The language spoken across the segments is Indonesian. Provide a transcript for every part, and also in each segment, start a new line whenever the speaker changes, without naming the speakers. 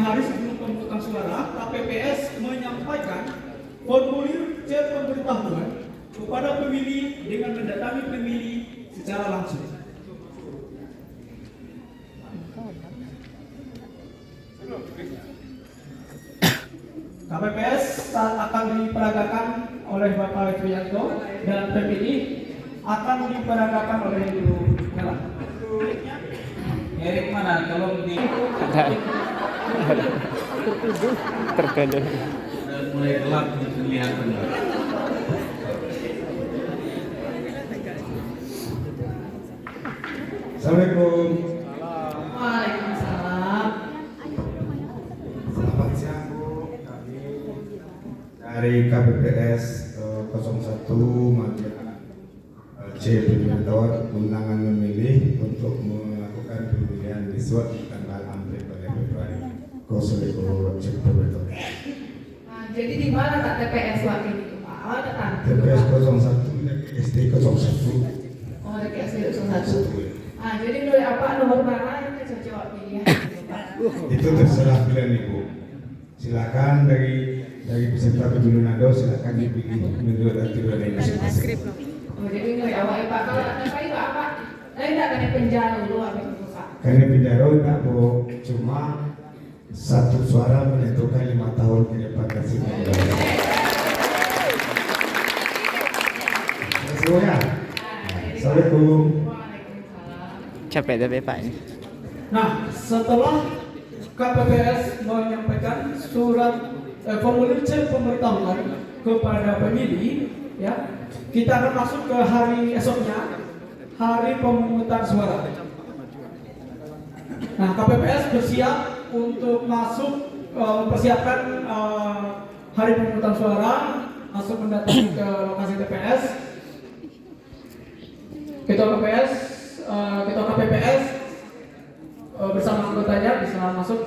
sehari sebelum pemungutan suara, KPPS menyampaikan formulir C pemberitahuan kepada pemilih dengan mendatangi pemilih secara langsung. KPPS akan diperagakan oleh Bapak Wiyanto dan pemilih akan diperagakan oleh Ibu Mela.
Erik mana? Tolong di
terkadang
udah mulai gelap nih kelihatan.
Assalamualaikum.
Waalaikumsalam.
Selamat siang Bu. Kami dari KPPS 01 Madiun C Pemberitahuan undangan memilih untuk melakukan pemilihan siswa di tanggal 4 Februari. Kosong C Pemberitahuan.
Jadi di mana tak TPS waktu itu Pak? Oh, datang.
TPS 01 dari SD 01.
Oh, dari SD 01. Jadi mulai apa nomor berapa yang cocok pilihan gitu, Pak?
Itu terserah pilihan Ibu. Silakan dari peserta pemilu nado silakan dipilih menurut aturan yang masing-masing.
Oh, jadi mulai awal Pak. Kalau apa itu apa? Tidak kena penjara dulu apa itu Pak?
Karena Bidaro tidak Bu, cuma satu suara menentukan 5 tahun ke depan kasih Bidaro. Semuanya. Assalamualaikum.
capek tapi Pak ini.
Nah, setelah KPPS menyampaikan surat formulir C pemberitahuan kepada pemilih, ya, kita akan masuk ke hari esoknya, hari pemungutan suara. Nah, KPPS bersiap untuk masuk mempersiapkan hari pemungutan suara, masuk mendatangi ke lokasi TPS. Ketua KPPS bersama anggotanya bisa masuk.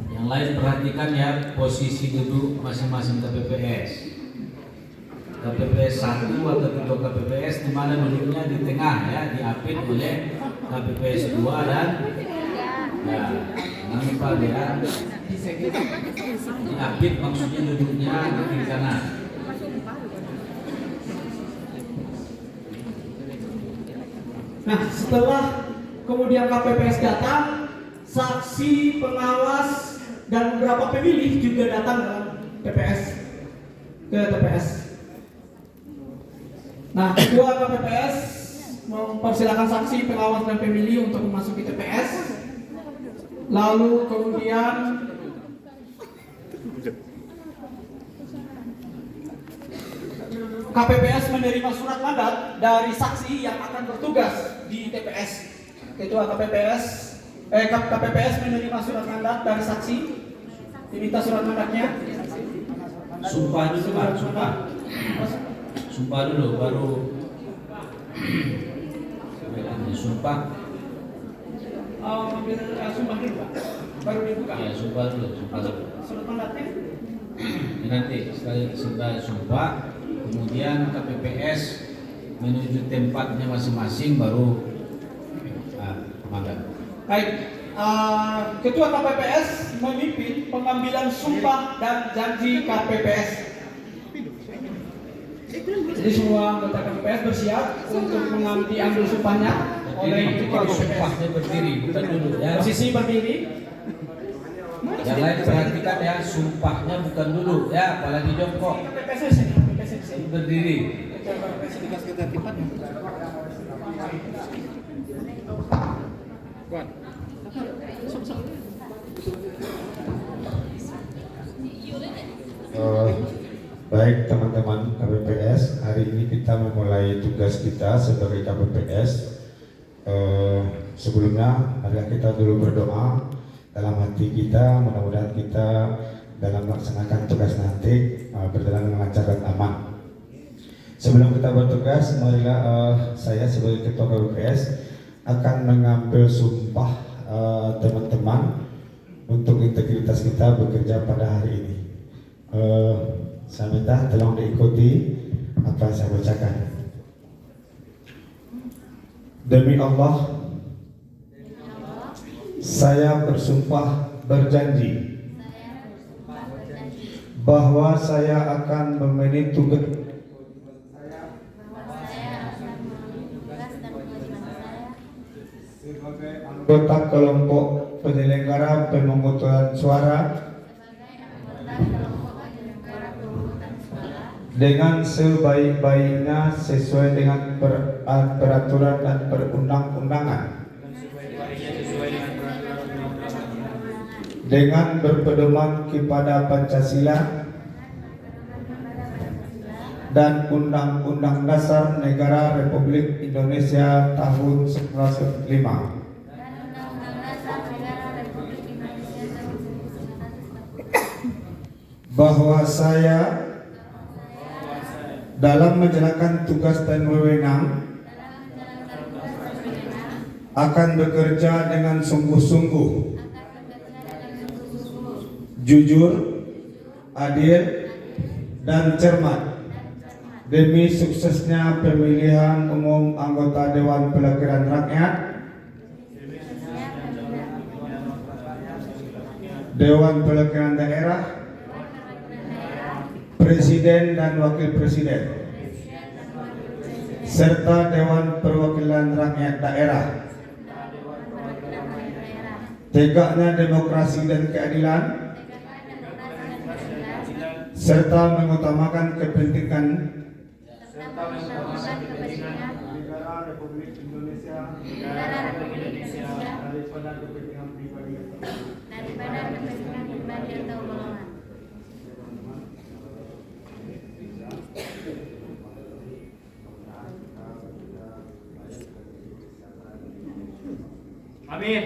Yang lain perhatikan ya posisi duduk masing-masing KPPS. KPPS 1 atau ketua KPPS di mana duduknya di tengah ya, diapit oleh KPPS 2 dan ya, jangan lupa ya. Diapit maksudnya duduknya di kiri kanan.
Nah, setelah kemudian KPPS datang, saksi, pengawas, dan beberapa pemilih juga datang dalam TPS. Nah, ketua KPPS mempersilahkan saksi, pengawas, dan pemilih untuk memasuki TPS. Lalu kemudian KPPS menerima surat mandat dari saksi yang akan bertugas di TPS. Ketua KPPS menerima surat mandat dari saksi. Diminta surat mandatnya.
Sumpah dulu Pak, sumpah dulu baru sumpah.
Ambil sumpah dulu, Pak. Baru dibuka.
Ya, sumpah dulu.
Surat mandatnya.
Nanti setelah sumpah, kemudian KPPS menuju tempatnya masing-masing baru mandat.
Baik, Ketua KPPS memimpin pengambilan sumpah dan janji KPPS. Jadi semua anggota KPPS bersiap untuk diambil sumpahnya oleh Ketua KPPS.
Sumpahnya berdiri, bukan duduk ya.
Posisi berdiri.
Yang lain perhatikan ya, sumpahnya bukan duduk ya, apalagi jongkok.
KPPS di sini.
Berdiri.
Baik teman-teman KPPS, hari ini kita memulai tugas kita sebagai KPPS. Sebelumnya, marilah kita dulu berdoa dalam hati kita, mudah-mudahan kita dalam melaksanakan tugas nanti berjalan dengan lancar dan aman. Sebelum kita bertugas, marilah saya sebagai Ketua KPPS akan mengambil sumpah teman-teman untuk integritas kita bekerja pada hari ini. Saya minta tolong diikuti apa yang saya bacakan. Demi Allah, saya bersumpah berjanji bahwa saya akan memenuhi tugas sebagai anggota kelompok penyelenggara pemungutan suara dengan sebaik-baiknya sesuai dengan peraturan dan perundang-undangan, dengan berpedoman kepada Pancasila dan Undang-Undang Dasar Negara Republik Indonesia tahun 1945, bahwa saya dalam menjalankan tugas dan wewenang akan bekerja dengan sungguh-sungguh, jujur, adil, dan cermat demi suksesnya pemilihan umum anggota Dewan Perwakilan Rakyat, Dewan Perwakilan Daerah, Presiden dan Wakil Presiden, serta Dewan Perwakilan Rakyat Daerah. Tegaknya demokrasi dan keadilan, serta mengutamakan kepentingan negara Republik Indonesia daripada kepentingan pribadi atau golongan.
Amin.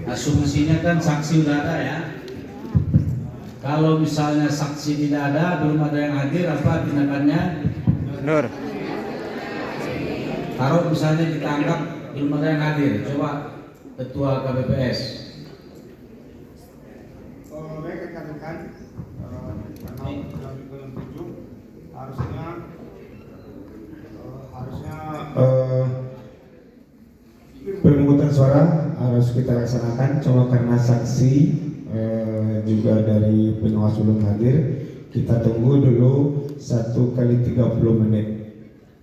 Asumsinya kan saksi udah ada ya. Kalau misalnya saksi tidak ada, belum ada yang hadir, apa tindakannya?
Nur.
Taruh misalnya ditangkap, belum ada yang hadir. Coba Ketua KPPS.
Baik rekan-rekan, dalam 7 harusnya pemungutan suara harus kita laksanakan. Cuma karena saksi juga dari pengawas belum hadir, kita tunggu dulu 1 kali 30 menit.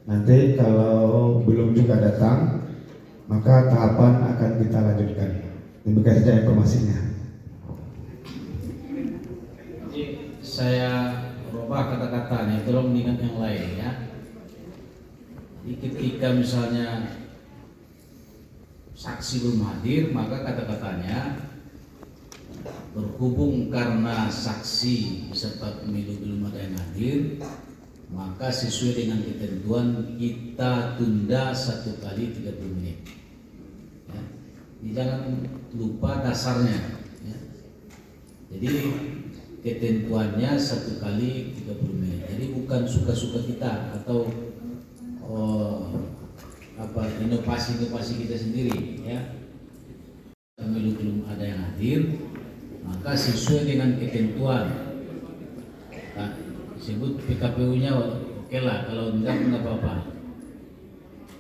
Nanti kalau belum juga datang, maka tahapan akan kita lanjutkan. Demikian saja informasinya.
Saya rubah kata-katanya, tolong ingat yang lain ya. Jadi ketika misalnya saksi belum hadir, maka kata-katanya berhubung karena saksi peserta pemilu belum ada yang hadir, maka sesuai dengan ketentuan kita tunda 1 kali 30 menit ya. Jadi jangan lupa dasarnya ya. Jadi ketentuannya 1 kali 30 menit. Jadi bukan suka-suka kita atau inovasi kita sendiri ya. Pemilu belum ada yang hadir, maka sesuai dengan ketentuan. Nah, sebut PKPU-nya oke lah, kalau enggak apa-apa.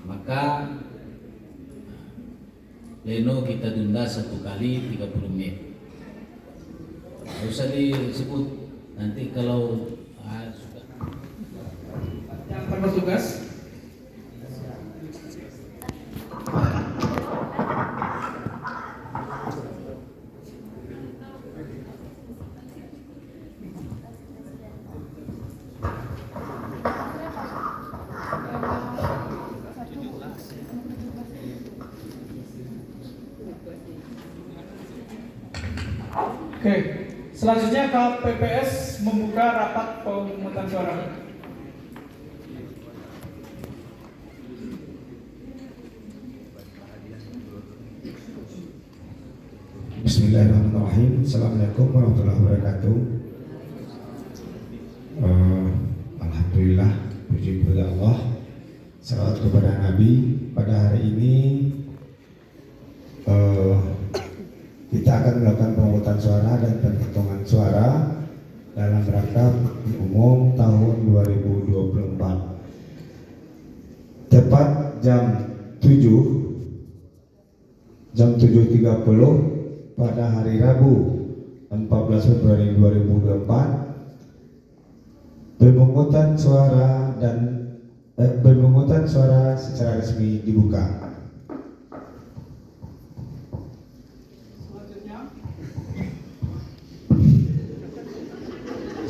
Maka pleno kita tunda 1 kali 30 menit. Tidak usah disebut nanti kalau
Yang bertugas. Oke, selanjutnya KPPS membuka rapat pemungutan suara.
Bismillahirrahmanirrahim. Assalamualaikum warahmatullahi wabarakatuh. Alhamdulillah, puji kepada Allah. Salawat kepada Nabi. Pada hari ini kita akan melakukan pemungutan suara dan penghitungan suara dalam rangka umum tahun 2024. Tepat jam 7.30 pada hari Rabu 14 Februari 2024, pemungutan suara secara resmi dibuka.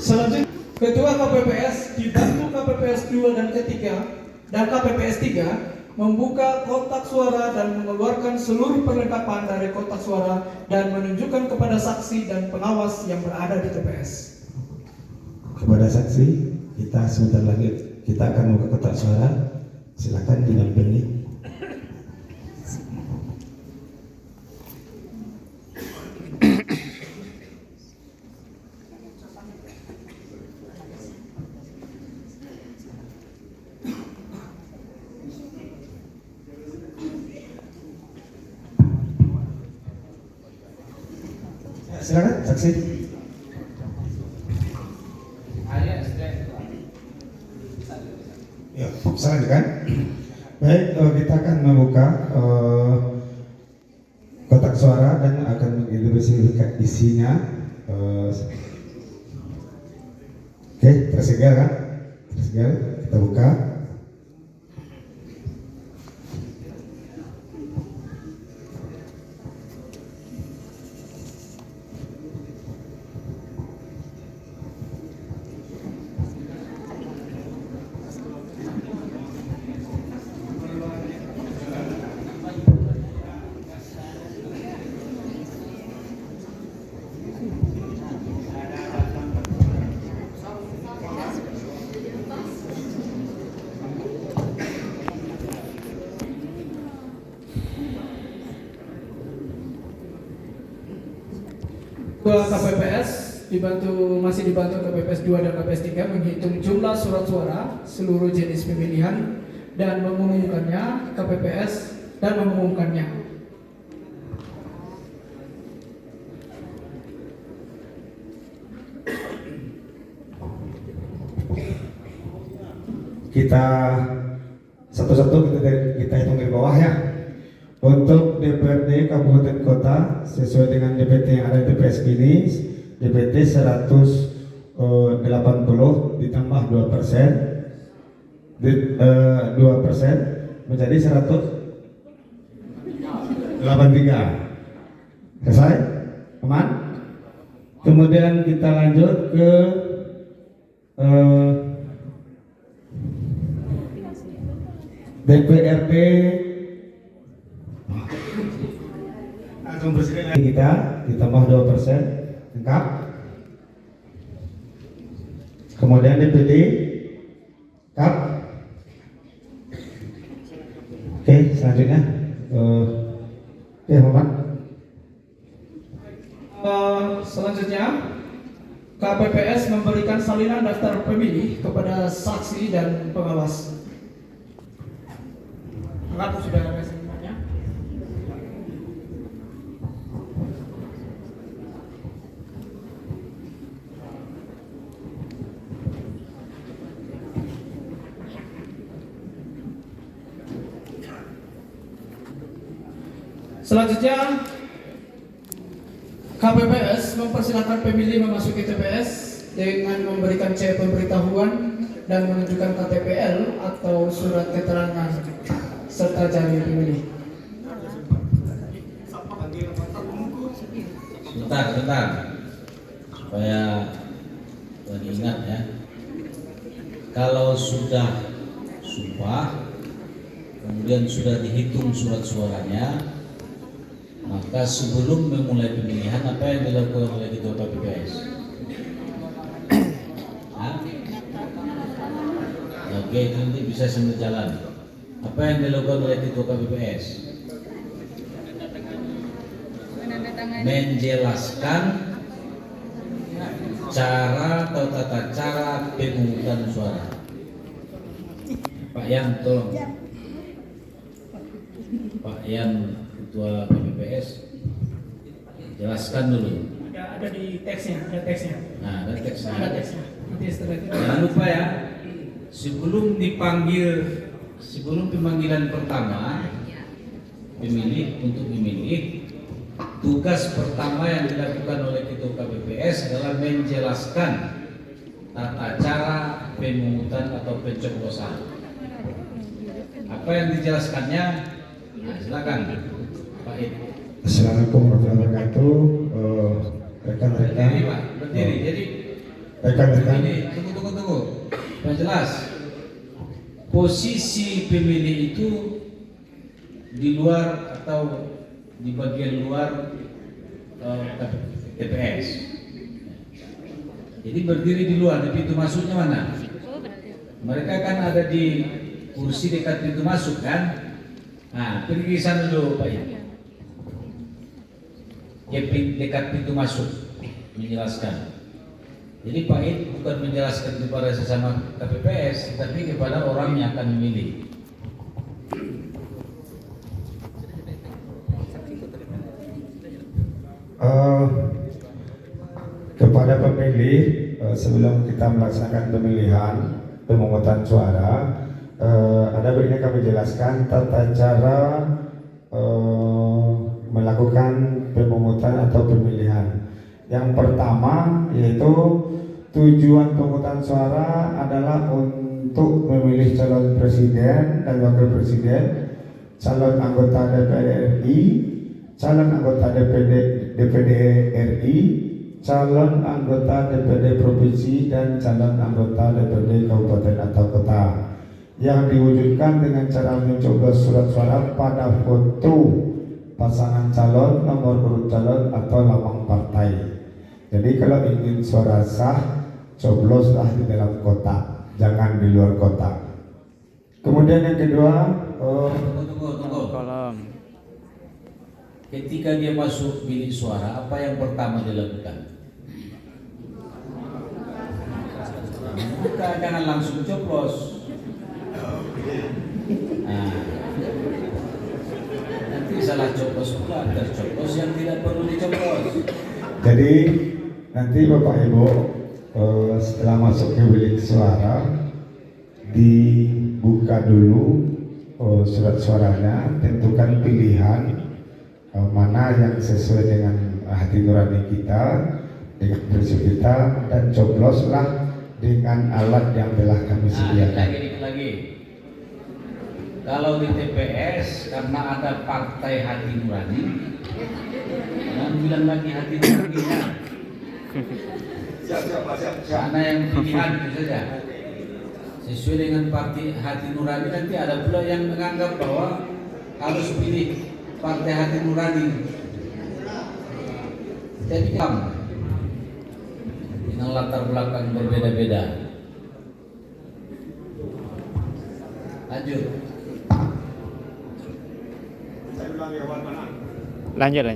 Selanjutnya, Ketua KPPS dibantu KPPS 2 dan ketiga dan KPPS 3 membuka kotak suara dan mengeluarkan seluruh perlengkapan dari kotak suara dan menunjukkan kepada saksi dan pengawas yang berada di TPS.
Kepada saksi, kita sebentar lagi kita akan membuka kotak suara. Silakan dinampingi. Silakan saksi. Ya, selanjutnya. Baik, kita akan membuka kotak suara dan akan mengidentifikasi isinya. Oke, tersedia kan? Tersedia, kita buka.
Ketua KPPS masih dibantu KPPS 2 dan KPPS 3 menghitung jumlah surat suara seluruh jenis pemilihan dan mengumumkannya KPPS dan mengumumkannya.
Kita satu-satu kita hitung dari bawah ya. Untuk DPRD Kabupaten Kota sesuai dengan DPT yang ada di TPS ini, DPT 180 ditambah 2%, 2% menjadi 183. Selesai? Aman? Kemudian kita lanjut ke DPRD langsung presiden kita ditambah 2%, lengkap. Kemudian DPD lengkap. Oke, selanjutnya Muhammad.
Selanjutnya KPPS memberikan salinan daftar pemilih kepada saksi dan pengawas. Anggap sudah ada semuanya. Selanjutnya KPPS mempersilahkan pemilih memasuki TPS dengan memberikan C pemberitahuan dan menunjukkan KTPL atau surat keterangan serta jari pemilih.
Sebentar, supaya ingat ya. Kalau sudah sumpah, kemudian sudah dihitung surat suaranya, maka sebelum memulai pemilihan apa yang dilakukan oleh Ketua KPPS? Oke, nanti bisa sambil jalan. Apa yang dilakukan oleh Ketua KPPS? Menjelaskan cara atau tata cara pemungutan suara. Pak Yan, tolong. Pak Yan, Ketua PPPS, jelaskan dulu.
Ada di teksnya, ada teksnya.
Nah, ada teksnya.
Ada teksnya. Nanti setelah itu.
Jangan lupa ya, sebelum pemanggilan pertama pemilih untuk memilih, tugas pertama yang dilakukan oleh Ketua KPPS adalah menjelaskan tata cara pemungutan atau pencoblosan. Apa yang dijelaskannya? Nah, silakan, Pak Id.
Assalamualaikum warahmatullahi wabarakatuh. Rekan-rekan,
Berdiri, Pak. Berdiri. Jadi
rekan-rekan,
ini tunggu. Yang jelas, posisi pemilih itu di luar atau di bagian luar TPS. Jadi berdiri di luar, di pintu masuknya mana? Mereka kan ada di kursi dekat pintu masuk kan? Nah, pergi ke sana dulu Pak Ibu. Dekat pintu masuk menjelaskan. Jadi Pak Id bukan menjelaskan kepada sesama KPPS, tapi kepada orang yang akan memilih.
Kepada pemilih, sebelum kita melaksanakan pemilihan pemungutan suara, ada baiknya kami jelaskan tata cara melakukan pemungutan atau pemilihan. Yang pertama yaitu tujuan pemungutan suara adalah untuk memilih calon presiden dan wakil presiden, calon anggota DPR RI, calon anggota DPD RI, calon anggota DPD provinsi dan calon anggota DPD kabupaten atau kota, yang diwujudkan dengan cara mencoblos surat suara pada foto pasangan calon, nomor urut calon atau lambang partai. Jadi kalau ingin suara sah, cobloslah di dalam kotak, jangan di luar kotak. Kemudian yang kedua,
Tunggu.
Kolom.
Ketika dia masuk bilik suara, apa yang pertama dilakukan? Bukan, jangan langsung coblos. Nah, nanti salah coblos pula, tercoblos yang tidak perlu dicoblos.
jadi nanti Bapak Ibu setelah masuk ke bilik suara dibuka dulu surat suaranya, tentukan pilihan mana yang sesuai dengan hati nurani kita, dengan prinsip kita, dan cobloslah dengan alat yang telah kami sediakan.
Lagi. Kalau di TPS karena ada partai hati nurani, jangan bilang lagi hati nuraninya. Karena yang pilihan itu saja. Sesuai dengan partai hati nurani, nanti ada pula yang menganggap bahwa harus pilih partai hati nurani. Jadi dengan latar belakang berbeda-beda. Lanjut.
Lanjut.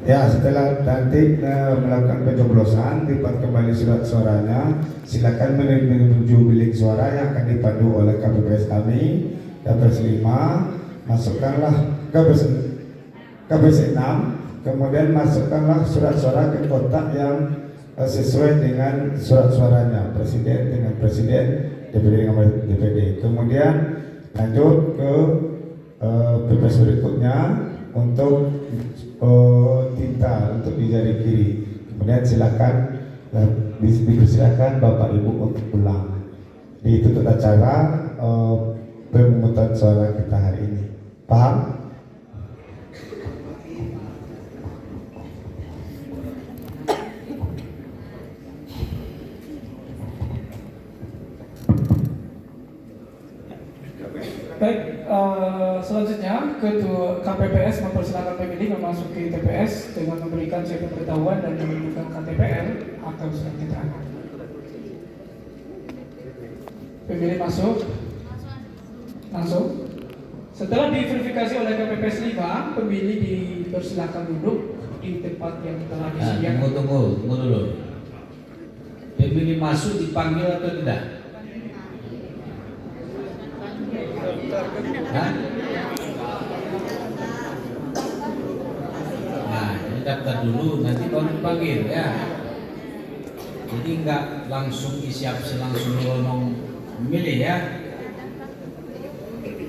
Ya, setelah nanti melakukan pencoblosan, lipat kembali surat suaranya. Silakan menuju bilik suara yang akan dipandu oleh KPPS kami, KPPS 5. Masukkanlah KPPS 6, kemudian masukkanlah surat suara ke kotak yang sesuai dengan surat suaranya, presiden dengan presiden, DPD dengan DPD. Kemudian lanjut ke PPS berikutnya untuk tinta untuk di jari kiri. Kemudian silakan dipersilakan Bapak Ibu untuk pulang. Itu tata cara pemungutan suara kita hari ini. Paham?
Baik, selanjutnya Ketua KPPS mempersilakan pemilih memasuki TPS dengan memberikan surat pemberitahuan dan menunjukkan KTPL atau surat keterangan. Pemilih masuk langsung. Setelah diverifikasi oleh KPPS 5, pemilih dipersilakan duduk di tempat yang telah disediakan.
Tunggu dulu. Pemilih masuk dipanggil atau tidak? Hah? Nah, ini daftar dulu, nanti baru dipanggil ya. Jadi nggak langsung siap langsung ngomong memilih ya.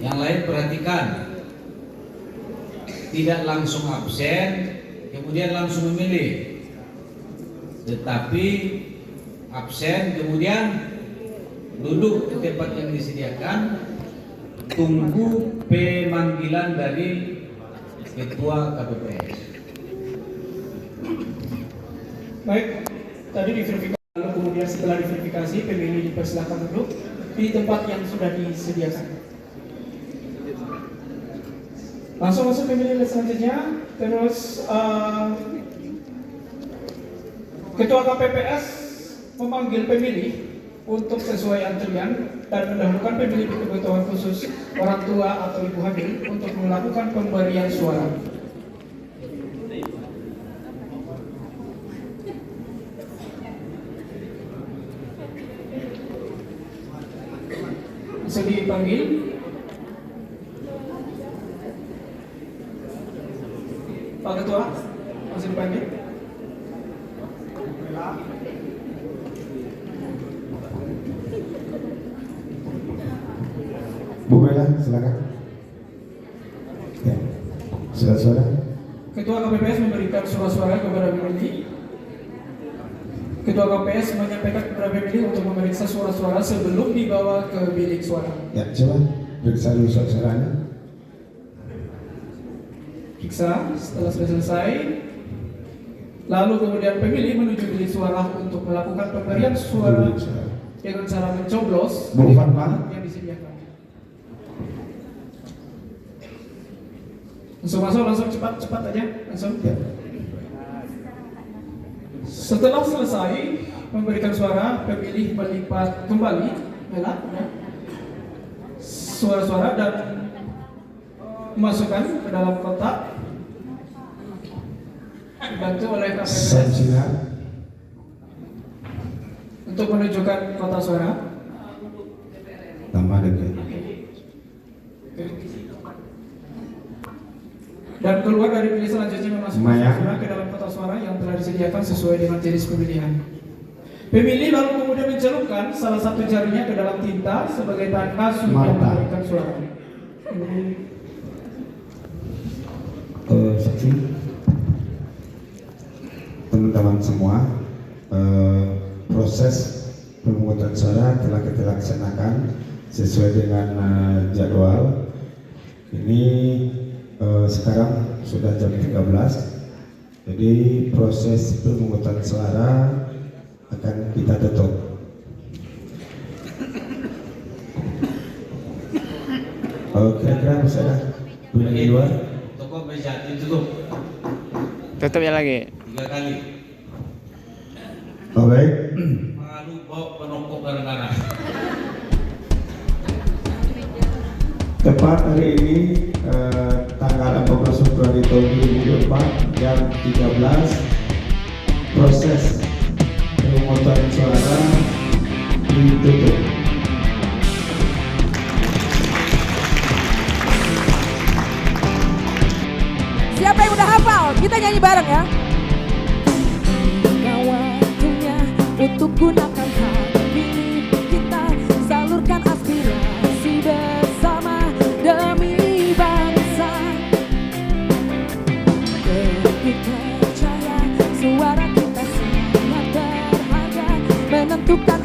Yang lain perhatikan, tidak langsung absen, kemudian langsung memilih, tetapi absen kemudian duduk di tempat yang disediakan, tunggu pemanggilan dari ketua KPPS.
Baik, tadi diverifikasi, lalu kemudian setelah diverifikasi pemilih dipersilakan duduk di tempat yang sudah disediakan. Langsung masuk pemilih selanjutnya. Terus ketua KPPS memanggil pemilih untuk sesuai antrian dan mendahulukan pemilih berkebutuhan khusus, orang tua atau ibu hamil untuk melakukan pemberian suara. Bisa dipanggil. Pak Ketua, masih dipanggil.
Bu Bella, silakan. Ya, suara-suara.
Ketua KPPS memberikan surat-suara kepada pemilih. Ketua KPPS menyampaikan kepada pemilih untuk memeriksa surat-suara sebelum dibawa ke bilik suara.
Ya, coba periksa dulu suara-suaranya.
Periksa, setelah sudah selesai, lalu kemudian pemilih menuju bilik suara untuk melakukan pemberian suara dengan cara mencoblos
Bu
di
Fatma.
tempat yang disediakan. Langsung masuk, langsung cepat aja, langsung.
Ya.
Setelah selesai memberikan suara, pemilih melipat kembali suara-suara dan memasukkan ke dalam kotak, dibantu oleh KPPS
Silakan.
untuk menunjukkan kotak suara.
Tambah lagi.
Dan keluar dari bilik selanjutnya memasukkan
Maya.
suara ke dalam kotak suara yang telah disediakan sesuai dengan jenis pemilihan. Pemilih lalu kemudian mencelupkan salah satu jarinya ke dalam tinta sebagai tanda sudah
Mata.
memberikan suara.
Saksi, teman-teman semua, proses pemungutan suara telah kita laksanakan sesuai dengan jadwal. Ini sekarang sudah jam 13, jadi proses pemungutan suara akan kita tutup. Kira-kira bisa ada di luar?
Toko meja ditutup
Tutup ya lagi.
3 kali.
Oh, baik.
Malu bawa penokok kadang-kadang.
Tepat hari ini tanggal 14 Februari tahun 2024 jam 13, proses pemungutan suara ditutup.
Siapa yang udah hafal? Kita nyanyi bareng ya. Waktunya untuk gunakan hak pilih kita, salurkan aspirasi bersama demi bangsa. Lebih percaya suara kita sangat berharga, menentukan